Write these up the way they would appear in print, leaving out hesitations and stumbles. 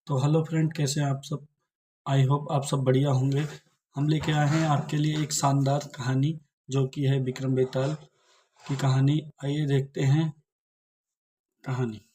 तो hello friend, कैसे हैं आप सब। आई होप आप सब बढ़िया होंगे। हम लेके आए हैं आपके लिए एक शानदार कहानी, जो कि है विक्रम बेताल की कहानी। आइए देखते हैं कहानी।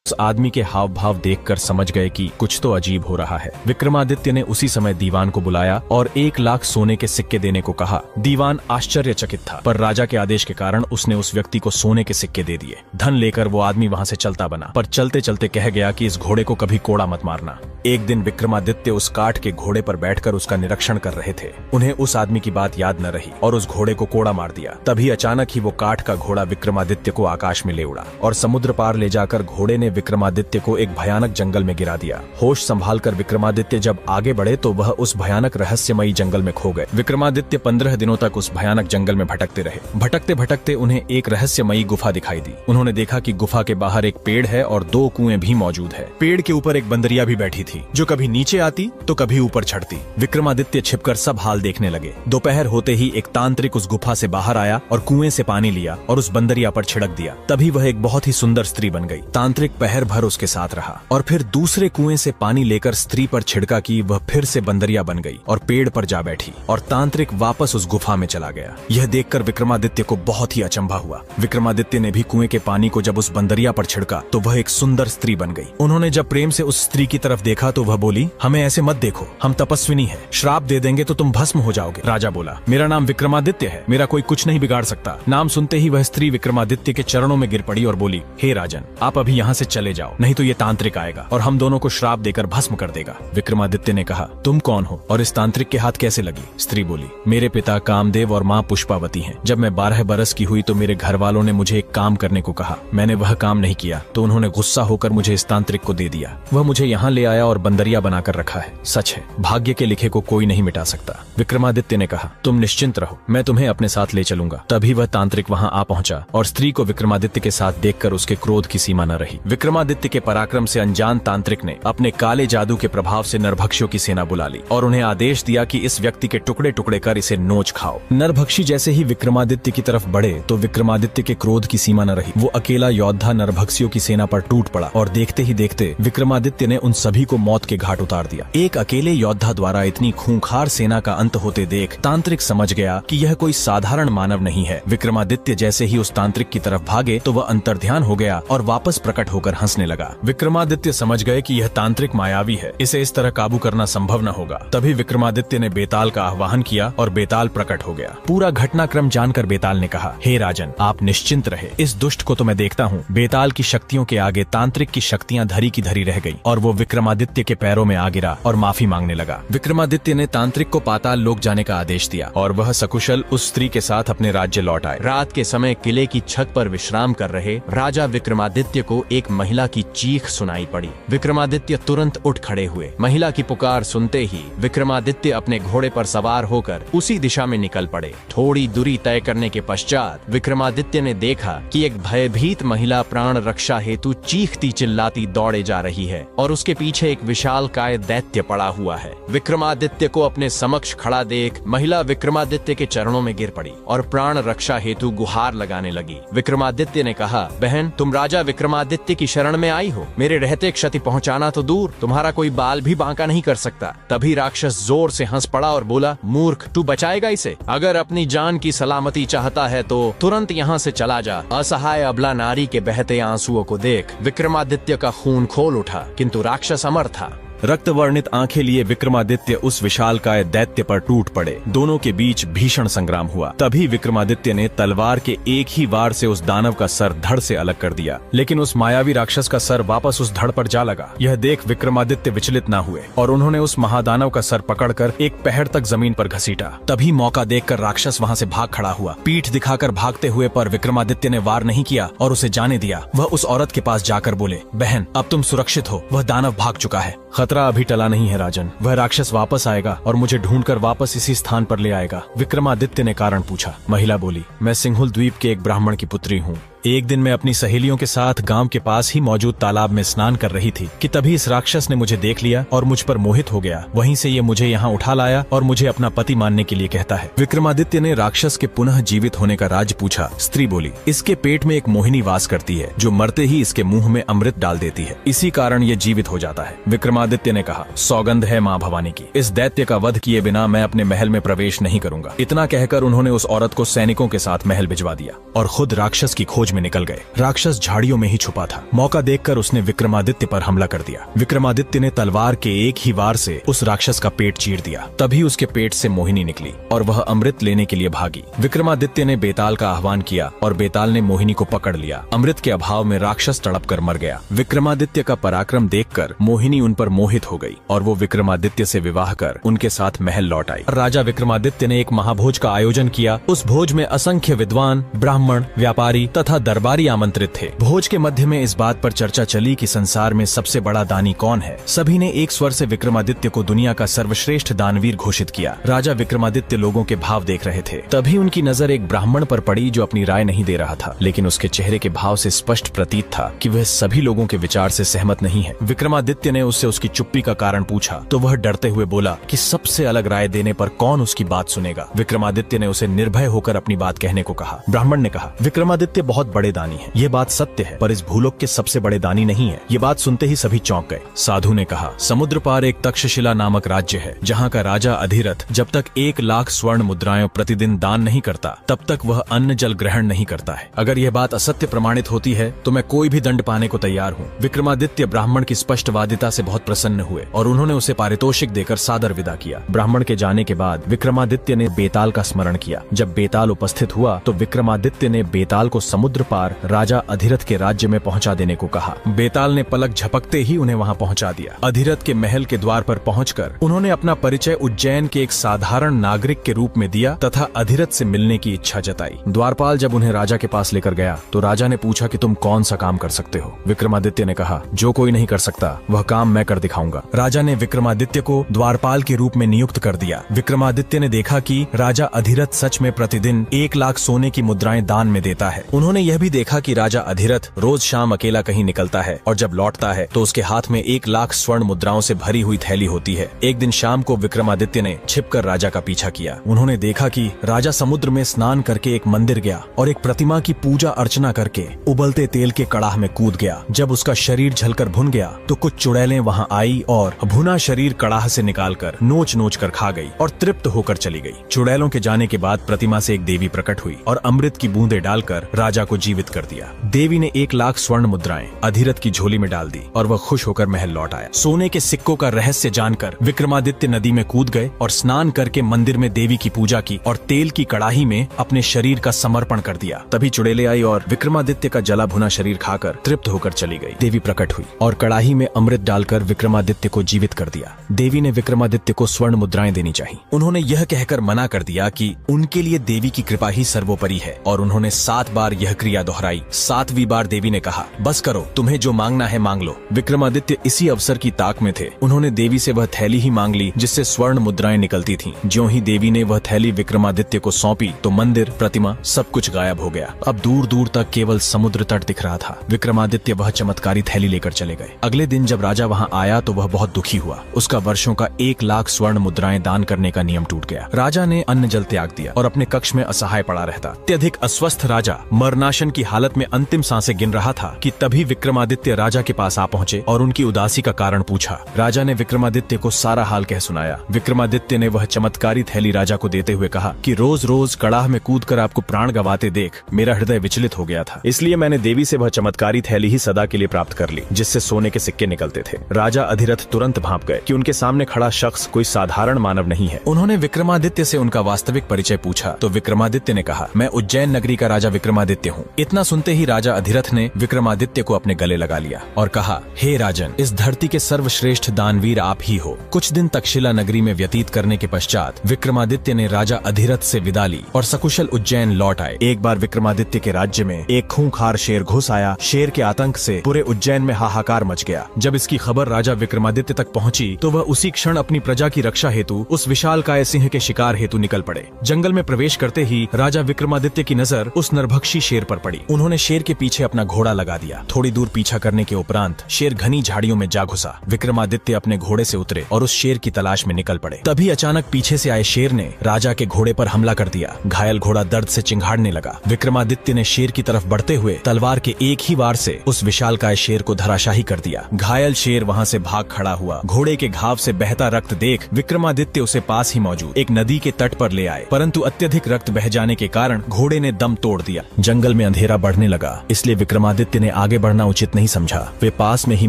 उस आदमी के हाव भाव देखकर समझ गए कि कुछ तो अजीब हो रहा है। विक्रमादित्य ने उसी समय दीवान को बुलाया और 1 लाख सोने के सिक्के देने को कहा। दीवान आश्चर्यचकित था, पर राजा के आदेश के कारण उसने उस व्यक्ति को सोने के सिक्के दे दिए। धन लेकर वो आदमी वहां से चलता बना, पर चलते चलते कह गया कि इस घोड़े को कभी कोड़ा मत मारना। एक दिन विक्रमादित्य उस काठ के घोड़े पर बैठकर उसका निरीक्षण कर रहे थे। उन्हें उस आदमी की बात याद न रही और उस घोड़े को कोड़ा मार दिया। तभी अचानक ही वो काठ का घोड़ा विक्रमादित्य को आकाश में ले उड़ा और समुद्र पार ले जाकर घोड़े ने विक्रमादित्य को एक भयानक जंगल में गिरा दिया। होश संभालकर विक्रमादित्य जब आगे बढ़े तो वह उस भयानक रहस्यमयी जंगल में खो गए। विक्रमादित्य 15 दिनों तक उस भयानक जंगल में भटकते रहे। भटकते भटकते उन्हें एक रहस्यमयी गुफा दिखाई दी। उन्होंने देखा कि गुफा के बाहर एक पेड़ है और 2 कुएं भी मौजूद है। पेड़ के ऊपर एक बंदरिया भी बैठी थी, जो कभी नीचे आती तो कभी ऊपर चढ़ती। विक्रमादित्य छिपकर सब हाल देखने लगे। दोपहर होते ही एक तांत्रिक उस गुफा से बाहर आया और कुएं से पानी लिया और उस बंदरिया पर छिड़क दिया। तभी वह एक बहुत ही सुंदर स्त्री बन गई। तांत्रिक पहर भर उसके साथ रहा और फिर दूसरे कुएं से पानी लेकर स्त्री पर छिड़का कि वह फिर से बंदरिया बन गई और पेड़ पर जा बैठी और तांत्रिक वापस उस गुफा में चला गया। यह देखकर विक्रमादित्य को बहुत ही अचंभा हुआ। विक्रमादित्य ने भी कुएं के पानी को जब उस बंदरिया पर छिड़का तो वह एक सुंदर स्त्री बन गई। उन्होंने जब प्रेम से उस स्त्री की तरफ देखा तो वह बोली, हमें ऐसे मत देखो, हम तपस्विनी हैं, श्राप दे देंगे तो तुम भस्म हो जाओगे। राजा बोला, मेरा नाम विक्रमादित्य है, मेरा कोई कुछ नहीं बिगाड़ सकता। नाम सुनते ही वह स्त्री विक्रमादित्य के चरणों में गिर पड़ी और बोली, हे राजन, आप अभी यहाँ से चले जाओ, नहीं तो ये तांत्रिक आएगा और हम दोनों को श्राप देकर भस्म कर देगा। विक्रमादित्य ने कहा, तुम कौन हो और इस तांत्रिक के हाथ कैसे लगी? स्त्री बोली, मेरे पिता कामदेव और माँ पुष्पावती हैं। जब मैं 12 बरस की हुई तो मेरे घर वालों ने मुझे एक काम करने को कहा। मैंने वह काम नहीं किया तो उन्होंने गुस्सा होकर मुझे इस तांत्रिक को दे दिया। वह मुझे यहाँ ले आया और बंदरिया बनाकर रखा है। सच है, भाग्य के लिखे को कोई नहीं मिटा सकता। विक्रमादित्य ने कहा, तुम निश्चिंत रहो, मैं तुम्हें अपने साथ ले चलूंगा। तभी वह तांत्रिक वहाँ आ पहुंचा और स्त्री को विक्रमादित्य के साथ देखकर उसके क्रोध की सीमा न रही। विक्रमादित्य के पराक्रम से अनजान तांत्रिक ने अपने काले जादू के प्रभाव से नरभक्षियों की सेना बुला ली और उन्हें आदेश दिया कि इस व्यक्ति के टुकड़े टुकड़े कर इसे नोच खाओ। नरभक्षी जैसे ही विक्रमादित्य की तरफ बढ़े तो विक्रमादित्य के क्रोध की सीमा न रही। वो अकेला योद्धा नरभक्षियों की सेना पर टूट पड़ा और देखते ही देखते विक्रमादित्य ने उन सभी को मौत के घाट उतार दिया। एक अकेले योद्धा द्वारा इतनी खूंखार सेना का अंत होते देख तांत्रिक समझ गया कि यह कोई साधारण मानव नहीं है। विक्रमादित्य जैसे ही उस तांत्रिक की तरफ भागे तो वह अंतर्ध्यान हो गया और वापस प्रकट होकर हंसने लगा। विक्रमादित्य समझ गए कि यह तांत्रिक मायावी है, इसे इस तरह काबू करना संभव न होगा। तभी विक्रमादित्य ने बेताल का आह्वान किया और बेताल प्रकट हो गया। पूरा घटनाक्रम जानकर बेताल ने कहा, हे राजन, आप निश्चिंत रहे, इस दुष्ट को तो मैं देखता हूँ। बेताल की शक्तियों के आगे तांत्रिक की शक्तियाँ धरी की धरी रह गई और वो विक्रमादित्य के पैरों में आ गिरा और माफी मांगने लगा। विक्रमादित्य ने तांत्रिक को पाताल लोक जाने का आदेश दिया और वह सकुशल उस स्त्री के साथ अपने राज्य लौट आए। रात के समय किले की छत पर विश्राम कर रहे राजा विक्रमादित्य को एक महिला की चीख सुनाई पड़ी। विक्रमादित्य तुरंत उठ खड़े हुए। महिला की पुकार सुनते ही विक्रमादित्य अपने घोड़े पर सवार होकर उसी दिशा में निकल पड़े। थोड़ी दूरी तय करने के पश्चात विक्रमादित्य ने देखा कि एक भयभीत महिला प्राण रक्षा हेतु चीखती चिल्लाती दौड़े जा रही है और उसके पीछे एक विशालकाय दैत्य पड़ा हुआ है। विक्रमादित्य को अपने समक्ष खड़ा देख महिला विक्रमादित्य के चरणों में गिर पड़ी और प्राण रक्षा हेतु गुहार लगाने लगी। विक्रमादित्य ने कहा, बहन, तुम राजा विक्रमादित्य की शरण में आई हो। मेरे रहते क्षति पहुंचाना तो दूर, तुम्हारा कोई बाल भी बांका नहीं कर सकता। तभी राक्षस जोर से हंस पड़ा और बोला, मूर्ख, तू बचाएगा इसे? अगर अपनी जान की सलामती चाहता है तो तुरंत यहाँ से चला जा। असहाय अबला नारी के बहते आंसुओं को देख विक्रमादित्य का खून खोल उठा, किंतु राक्षस अमर था। रक्त वर्णित आंखें लिए विक्रमादित्य उस विशालकाय दैत्य पर टूट पड़े। दोनों के बीच भीषण संग्राम हुआ। तभी विक्रमादित्य ने तलवार के एक ही वार से उस दानव का सर धड़ से अलग कर दिया, लेकिन उस मायावी राक्षस का सर वापस उस धड़ पर जा लगा। यह देख विक्रमादित्य विचलित न हुए और उन्होंने उस महादानव का सर पकड़कर एक पहर तक जमीन पर घसीटा। तभी मौका देखकर राक्षस वहां से भाग खड़ा हुआ। पीठ दिखाकर भागते हुए पर विक्रमादित्य ने वार नहीं किया और उसे जाने दिया। वह उस औरत के पास जाकर बोले, बहन, अब तुम सुरक्षित हो, वह दानव भाग चुका है। खतरा अभी टला नहीं है राजन, वह राक्षस वापस आएगा और मुझे ढूंढकर वापस इसी स्थान पर ले आएगा। विक्रमादित्य ने कारण पूछा। महिला बोली, मैं सिंहुल द्वीप के एक ब्राह्मण की पुत्री हूँ। एक दिन मैं अपनी सहेलियों के साथ गांव के पास ही मौजूद तालाब में स्नान कर रही थी कि तभी इस राक्षस ने मुझे देख लिया और मुझ पर मोहित हो गया। वहीं से ये मुझे यहाँ उठा लाया और मुझे अपना पति मानने के लिए कहता है। विक्रमादित्य ने राक्षस के पुनः जीवित होने का राज पूछा। स्त्री बोली, इसके पेट में एक मोहिनी वास करती है जो मरते ही इसके मुंह में अमृत डाल देती है, इसी कारण ये जीवित हो जाता है। विक्रमादित्य ने कहा, सौगंध है माँ भवानी की, इस दैत्य का वध किए बिना मैं अपने महल में प्रवेश नहीं करूंगा। इतना कहकर उन्होंने उस औरत को सैनिकों के साथ महल भिजवा दिया और खुद राक्षस की खोज में निकल गए। राक्षस झाड़ियों में ही छुपा था। मौका देखकर उसने विक्रमादित्य पर हमला कर दिया। विक्रमादित्य ने तलवार के एक ही वार से उस राक्षस का पेट चीर दिया। तभी उसके पेट से मोहिनी निकली और वह अमृत लेने के लिए भागी। विक्रमादित्य ने बेताल का आह्वान किया और बेताल ने मोहिनी को पकड़ लिया। अमृत के अभाव में राक्षस तड़प कर मर गया। विक्रमादित्य का पराक्रम देखकर मोहिनी उन पर मोहित हो गई और वो विक्रमादित्य से विवाह कर उनके साथ महल लौट आई। राजा विक्रमादित्य ने एक महाभोज का आयोजन किया। उस भोज में असंख्य विद्वान, ब्राह्मण, व्यापारी तथा दरबारी आमंत्रित थे। भोज के मध्य में इस बात पर चर्चा चली कि संसार में सबसे बड़ा दानी कौन है। सभी ने एक स्वर से विक्रमादित्य को दुनिया का सर्वश्रेष्ठ दानवीर घोषित किया। राजा विक्रमादित्य लोगों के भाव देख रहे थे। तभी उनकी नजर एक ब्राह्मण पर पड़ी जो अपनी राय नहीं दे रहा था, लेकिन उसके चेहरे के भाव से स्पष्ट प्रतीत था कि वह सभी लोगों के विचार से सहमत नहीं है। विक्रमादित्य ने उससे उसकी चुप्पी का कारण पूछा तो वह डरते हुए बोला कि सबसे अलग राय देने पर कौन उसकी बात सुनेगा। विक्रमादित्य ने उसे निर्भय होकर अपनी बात कहने को कहा। ब्राह्मण ने कहा, विक्रमादित्य बहुत बड़े दानी है, ये बात सत्य है, पर इस भूलोक के सबसे बड़े दानी नहीं है। ये बात सुनते ही सभी चौंक गए। साधु ने कहा, समुद्र पार एक तक्षशिला नामक राज्य है जहाँ का राजा अधिरथ जब तक 1,00,000 स्वर्ण मुद्राएं प्रतिदिन दान नहीं करता तब तक वह अन्न जल ग्रहण नहीं करता है। अगर यह बात असत्य प्रमाणित होती है तो मैं कोई भी दंड पाने को तैयार हूँ। विक्रमादित्य ब्राह्मण की स्पष्टवादिता से बहुत प्रसन्न हुए और उन्होंने उसे पारितोषिक देकर सादर विदा किया। ब्राह्मण के जाने के बाद विक्रमादित्य ने बेताल का स्मरण किया। जब बेताल उपस्थित हुआ तो विक्रमादित्य ने बेताल को समुद्र पार राजा अधिरथ के राज्य में पहुंचा देने को कहा। बेताल ने पलक झपकते ही उन्हें वहां पहुंचा दिया। अधिरथ के महल के द्वार पर पहुंचकर उन्होंने अपना परिचय उज्जैन के एक साधारण नागरिक के रूप में दिया तथा अधिरथ से मिलने की इच्छा जताई। द्वारपाल जब उन्हें राजा के पास लेकर गया तो राजा ने पूछा कि तुम कौन सा काम कर सकते हो। विक्रमादित्य ने कहा, जो कोई नहीं कर सकता वह काम मैं कर दिखाऊंगा। राजा ने विक्रमादित्य को द्वारपाल के रूप में नियुक्त कर दिया। विक्रमादित्य ने देखा कि राजा अधिरथ सच में प्रतिदिन 1,00,000 सोने की मुद्राएं दान में देता है। उन्होंने यह भी देखा कि राजा अधिरथ रोज शाम अकेला कहीं निकलता है और जब लौटता है तो उसके हाथ में 1,00,000 स्वर्ण मुद्राओं से भरी हुई थैली होती है। एक दिन शाम को विक्रमादित्य ने छिपकर राजा का पीछा किया। उन्होंने देखा कि राजा समुद्र में स्नान करके एक मंदिर गया और एक प्रतिमा की पूजा अर्चना करके उबलते तेल के कड़ाह में कूद गया। जब उसका शरीर जलकर भुन गया तो कुछ चुड़ैलें वहां आई और भुना शरीर कड़ाह से निकालकर नोच नोच कर खा गई और तृप्त होकर चली गई। चुड़ैलों के जाने के बाद प्रतिमा से एक देवी प्रकट हुई और अमृत की बूंदें डालकर राजा को जीवित कर दिया। देवी ने 1,00,000 स्वर्ण मुद्राएं अधिरथ की झोली में डाल दी और वह खुश होकर महल लौट आया। सोने के सिक्कों का रहस्य जानकर विक्रमादित्य नदी में कूद गए और स्नान करके मंदिर में देवी की पूजा की और तेल की कड़ाही में अपने शरीर का समर्पण कर दिया। तभी चुड़ैलें आई और विक्रमादित्य का जला भुना शरीर खाकर तृप्त होकर चली गई। देवी प्रकट हुई और कड़ाही में अमृत डालकर विक्रमादित्य को जीवित कर दिया। देवी ने विक्रमादित्य को स्वर्ण मुद्राएं देनी चाहिए। उन्होंने यह कहकर मना कर दिया कि उनके लिए देवी की कृपा ही सर्वोपरि है और उन्होंने 7 बार यह क्रिया दोहराई। 7वीं बार देवी ने कहा, बस करो, तुम्हें जो मांगना है मांग लो। विक्रमादित्य इसी अवसर की ताक में थे। उन्होंने देवी से वह थैली ही मांग ली जिससे स्वर्ण मुद्राएं निकलती थीं। ज्यों ही देवी ने वह थैली विक्रमादित्य को सौंपी तो मंदिर, प्रतिमा सब कुछ गायब हो गया। अब दूर दूर तक केवल समुद्र तट दिख रहा था। विक्रमादित्य वह चमत्कारी थैली लेकर चले गए। अगले दिन जब राजा वहां आया तो वह बहुत दुखी हुआ। उसका वर्षों का 1,00,000 स्वर्ण मुद्राएं दान करने का नियम टूट गया। राजा ने अन्न जल त्याग दिया और अपने कक्ष में असहाय पड़ा रहता। अत्यधिक अस्वस्थ राजा मरनाशन की हालत में अंतिम सांसें गिन रहा था कि तभी विक्रमादित्य राजा के पास आ पहुंचे और उनकी उदासी का कारण पूछा। राजा ने विक्रमादित्य को सारा हाल कह सुनाया। विक्रमादित्य ने वह चमत्कारी थैली राजा को देते हुए कहा कि रोज रोज कड़ाह में कूदकर आपको प्राण गंवाते देख मेरा हृदय विचलित हो गया था, इसलिए मैंने देवी से वह चमत्कारी थैली ही सदा के लिए प्राप्त कर ली जिससे सोने के सिक्के निकलते थे। राजा अधिरथ तुरंत भांप गए कि उनके सामने खड़ा शख्स कोई साधारण मानव नहीं है। उन्होंने विक्रमादित्य से उनका वास्तविक परिचय पूछा तो विक्रमादित्य ने कहा, मैं उज्जैन नगरी का राजा विक्रमादित्य हूँ। इतना सुनते ही राजा अधिरथ ने विक्रमादित्य को अपने गले लगा लिया और कहा, हे राजन, इस धरती के सर्वश्रेष्ठ दानवीर आप ही हो। कुछ दिन तक्षशिला नगरी में व्यतीत करने के पश्चात विक्रमादित्य ने राजा अधिरथ से विदा ली और सकुशल उज्जैन लौट आए। एक बार विक्रमादित्य के राज्य में एक खूंखार शेर घुस आया। शेर के आतंक से पूरे उज्जैन में हाहाकार मच गया। जब इसकी खबर राजा विक्रमादित्य तक पहुंची तो वह उसी क्षण अपनी प्रजा की रक्षा हेतु उस विशालकाय सिंह के शिकार हेतु निकल पड़े। जंगल में प्रवेश करते ही राजा विक्रमादित्य की नजर उस नरभक्षी शेर पर पड़ी। उन्होंने शेर के पीछे अपना घोड़ा लगा दिया। थोड़ी दूर पीछा करने के उपरांत शेर घनी झाड़ियों में जा घुसा। विक्रमादित्य अपने घोड़े से उतरे और उस शेर की तलाश में निकल पड़े। तभी अचानक पीछे से आए शेर ने राजा के घोड़े पर हमला कर दिया। घायल घोड़ा दर्द से चिंघाड़ने लगा। विक्रमादित्य ने शेर की तरफ बढ़ते हुए तलवार के एक ही वार से उस विशालकाय शेर को धराशाही कर दिया। घायल शेर वहां से भाग खड़ा हुआ। घोड़े के घाव से बहता रक्त देख विक्रमादित्य उसे पास ही मौजूद एक नदी के तट पर ले आए, परंतु अत्यधिक रक्त बह जाने के कारण घोड़े ने दम तोड़ दिया। जंगल में अंधेरा बढ़ने लगा, इसलिए विक्रमादित्य ने आगे बढ़ना उचित नहीं समझा। वे पास में ही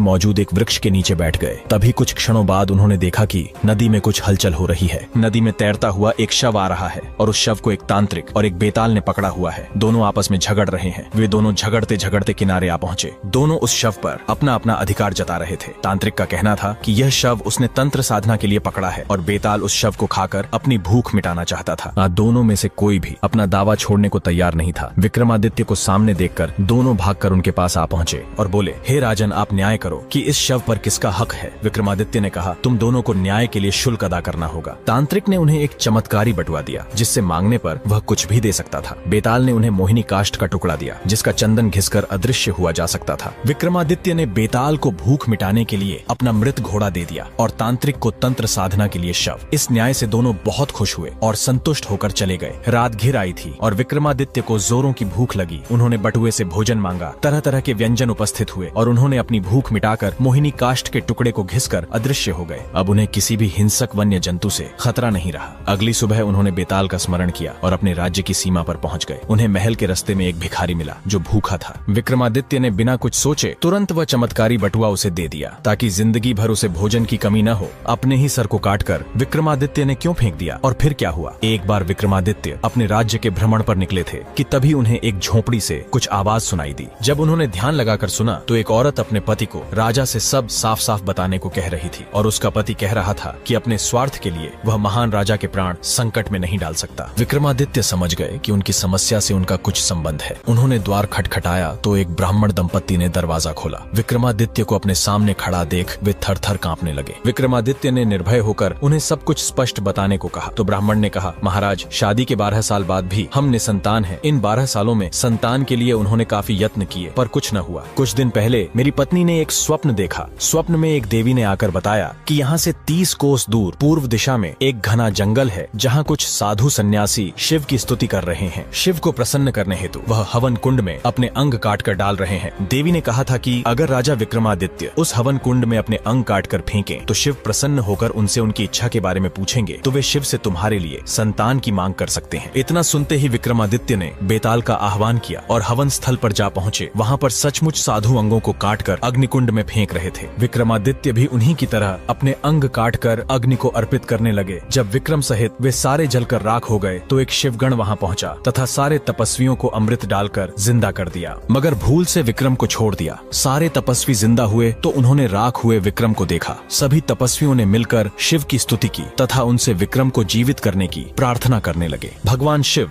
मौजूद एक वृक्ष के नीचे बैठ गए। तभी कुछ क्षणों बाद उन्होंने देखा कि नदी में कुछ हलचल हो रही है। नदी में तैरता हुआ एक शव आ रहा है और उस शव को एक तांत्रिक और एक बेताल ने पकड़ा हुआ है। दोनों आपस में झगड़ रहे हैं। वे दोनों झगड़ते झगड़ते किनारे आ पहुंचे। दोनों उस शव पर अपना अपना अधिकार जता रहे थे। तांत्रिक का कहना था कि यह शव उसने तंत्र साधना के लिए पकड़ा है और बेताल उस शव को खाकर अपनी भूख मिटाना चाहता था। दोनों में से कोई भी अपना दावा छोड़ने को तैयार नहीं था। विक्रमादित्य को सामने देखकर दोनों भागकर उनके पास आ पहुंचे और बोले, हे राजन, आप न्याय करो कि इस शव पर किसका हक है। विक्रमादित्य ने कहा, तुम दोनों को न्याय के लिए शुल्क अदा करना होगा। तांत्रिक ने उन्हें एक चमत्कारी बटुआ दिया जिससे मांगने पर वह कुछ भी दे सकता था। बेताल ने उन्हें मोहिनी काष्ठ का टुकड़ा दिया जिसका चंदन घिसकर अदृश्य हुआ जा सकता था। विक्रमादित्य ने बेताल को भूख मिटाने के लिए अपना मृत घोड़ा दे दिया और तांत्रिक को तंत्र साधना के लिए शव। इस न्याय से दोनों बहुत खुश हुए और संतुष्ट होकर चले गए। रात घिर आई थी और विक्रमादित्य को जोरों की भूख लगी। उन्होंने बटुए से भोजन मांगा। तरह तरह के व्यंजन उपस्थित हुए और उन्होंने अपनी भूख मिटाकर मोहिनी काष्ठ के टुकड़े को घिसकर अदृश्य हो गए। अब उन्हें किसी भी हिंसक वन्य जंतु से खतरा नहीं रहा। अगली सुबह उन्होंने बेताल का स्मरण किया और अपने राज्य की सीमा पर पहुंच गए। उन्हें महल के रास्ते में एक भिखारी मिला जो भूखा था। विक्रमादित्य ने बिना कुछ सोचे तुरंत वह चमत्कारी बटुआ उसे दे दिया ताकि जिंदगी भर उसे भोजन की कमी न हो। अपने ही सर को काटकर विक्रमादित्य ने क्यों फेंक दिया और फिर क्या हुआ? एक बार विक्रमादित्य अपने राज्य के भ्रमण पर निकले थे कि तभी उन्हें एक झोपड़ी से कुछ आवाज सुनाई दी। जब उन्होंने ध्यान लगाकर सुना तो एक औरत अपने पति को राजा से सब साफ साफ बताने को कह रही थी और उसका पति कह रहा था कि अपने स्वार्थ के लिए वह महान राजा के प्राण संकट में नहीं डाल सकता। विक्रमादित्य समझ गए कि उनकी समस्या से उनका कुछ संबंध है। उन्होंने द्वार खटखटाया तो एक ब्राह्मण दंपत्ति ने दरवाजा खोला। विक्रमादित्य को अपने सामने खड़ा देख वे थर थर कांपने लगे। विक्रमादित्य ने निर्भय होकर उन्हें सब कुछ स्पष्ट बताने को कहा तो ब्राह्मण ने कहा, महाराज, शादी के 12 साल बाद भी हम निसंतान हैं। इन 12 सालों में संतान के लिए उन्होंने काफी यत्न किए पर कुछ न हुआ। कुछ दिन पहले मेरी पत्नी ने एक स्वप्न देखा। स्वप्न में एक देवी ने आकर बताया कि यहाँ से 30 कोस दूर पूर्व दिशा में एक घना जंगल है जहाँ कुछ साधु सन्यासी शिव की स्तुति कर रहे हैं। शिव को प्रसन्न करने हेतु वह हवन कुंड में अपने अंग काट कर डाल रहे हैं। देवी ने कहा था कि अगर राजा विक्रमादित्य उस हवन कुंड में अपने अंग काट कर फेंकें तो शिव प्रसन्न होकर उनसे उनकी इच्छा के बारे में पूछेंगे तो वे शिव से तुम्हारे लिए संतान की मांग कर सकते हैं। इतना सुनते ही विक्रमादित्य ने बेताल का आह्वान किया और हवन स्थल पर जा पहुंचे। वहाँ पर सचमुच साधु अंगों को काटकर अग्निकुंड में फेंक रहे थे। विक्रमादित्य भी उन्हीं की तरह अपने अंग काटकर अग्नि को अर्पित करने लगे। जब विक्रम सहित वे सारे जलकर राख हो गए तो एक शिवगण वहाँ पहुंचा तथा सारे तपस्वियों को अमृत डालकर जिंदा कर दिया, मगर भूल से विक्रम को छोड़ दिया। सारे तपस्वी जिंदा हुए तो उन्होंने राख हुए विक्रम को देखा। सभी तपस्वियों ने मिलकर शिव की स्तुति की तथा उनसे विक्रम को जीवित करने की प्रार्थना करने लगे। भगवान शिव